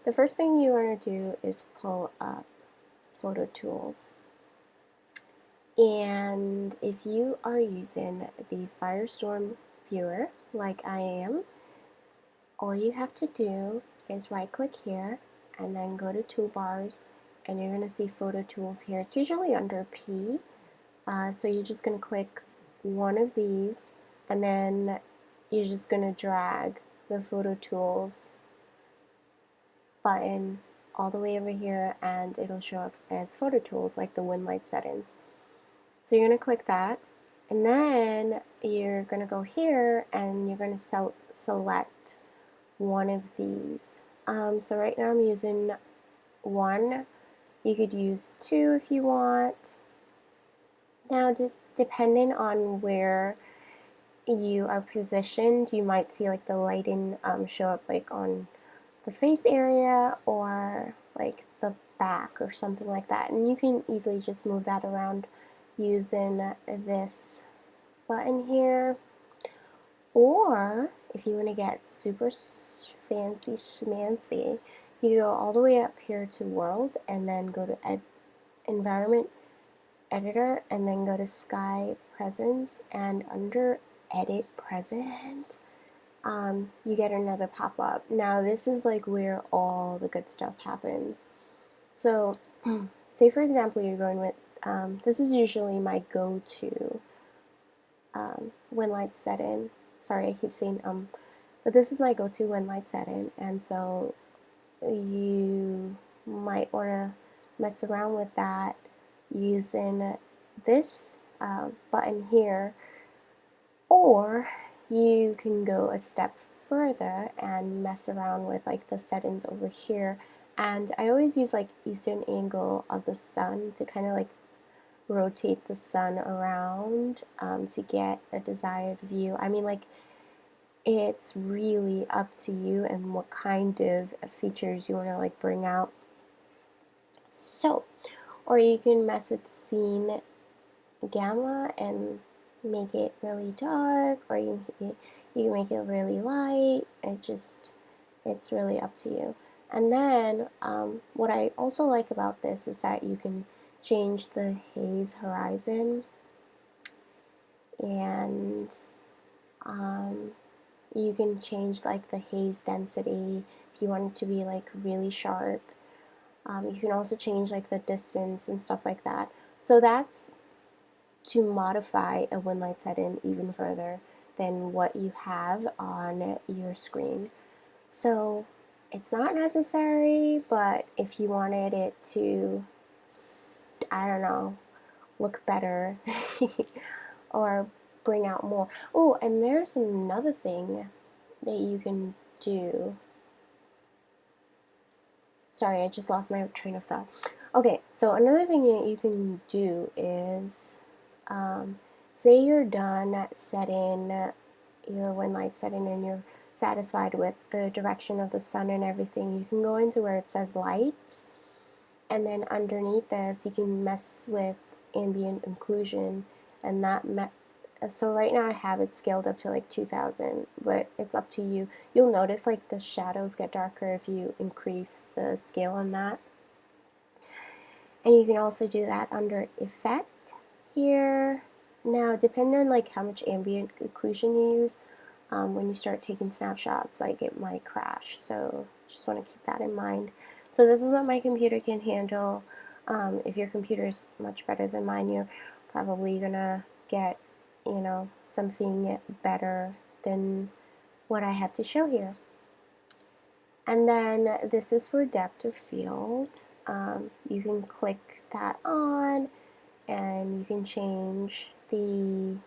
the first thing you want to do is pull up Photo Tools. And if you are using the Firestorm viewer, like I am, all you have to do is right click here and then go to Toolbars, and you're going to see Photo Tools here. It's usually under P, so you're just going to click one of these, and then you're just going to drag the Photo Tools button all the way over here, and it'll show up as Photo Tools, like the Windlight settings. So you're going to click that, and then you're going to go here and you're going to select one of these. So right now I'm using one. You could use two if you want. Now, depending on where you are positioned, you might see like the lighting show up like on the face area or like the back or something like that, and you can easily just move that around using this button here. Or if you want to get super fancy schmancy, you go all the way up here to World and then go to Environment Editor and then go to Sky Presence, and under Edit Present you get another pop-up. Now this is like where all the good stuff happens. So say for example you're going with this is usually my go-to Windlight setting. Sorry, I keep saying but this is my go-to Windlight setting, and so you might want to mess around with that using this button here, or you can go a step further and mess around with like the settings over here. And I always use like eastern angle of the sun to kind of like rotate the sun around to get a desired view. I mean, like, it's really up to you and what kind of features you want to like bring out. So, or you can mess with scene gamma and make it really dark, or you can make it really light. It's really up to you. And then what I also like about this is that you can change the haze horizon, and you can change like the haze density if you want it to be like really sharp. You can also change like the distance and stuff like that. So that's to modify a Windlight setting even further than what you have on your screen. So it's not necessary, but if you wanted it to, I don't know, look better or bring out more. Oh, and there's another thing that you can do. Sorry, I just lost my train of thought. Okay, so another thing that you can do is, say you're done setting your Windlight setting and you're satisfied with the direction of the sun and everything, you can go into where it says lights, and then underneath this you can mess with ambient occlusion, and that so right now I have it scaled up to like 2000, but it's up to you. You'll notice like the shadows get darker if you increase the scale on that. And you can also do that under Effect here. Now, depending on like how much ambient occlusion you use, when you start taking snapshots, like it might crash. So just want to keep that in mind. So this is what my computer can handle. If your computer is much better than mine, you're probably gonna get, you know, something better than what I have to show here. And then this is for depth of field. You can click that on, and you can change the,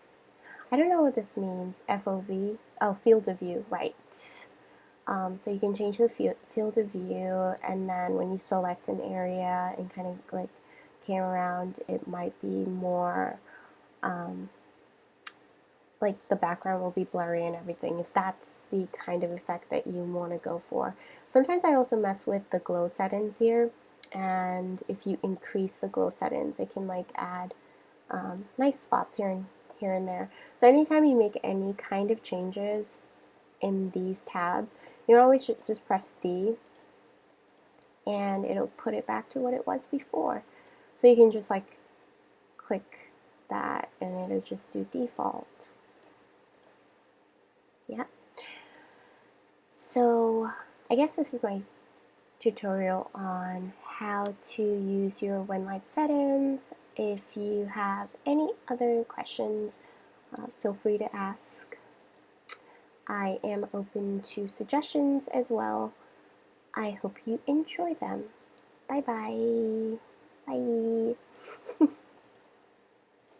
I don't know what this means, FOV, oh, field of view, right. So you can change the field of view, and then when you select an area and kind of like cam around, it might be more, like the background will be blurry and everything, if that's the kind of effect that you want to go for. Sometimes I also mess with the glow settings here, and if you increase the glow settings, it can like add nice spots here and there. So anytime you make any kind of changes in these tabs, you always should just press D, and it'll put it back to what it was before. So you can just like click that and it'll just do default. Yeah. So I guess this is my tutorial on how to use your Windlight settings. If you have any other questions, feel free to ask. I am open to suggestions as well. I hope you enjoy them. Bye bye. Bye.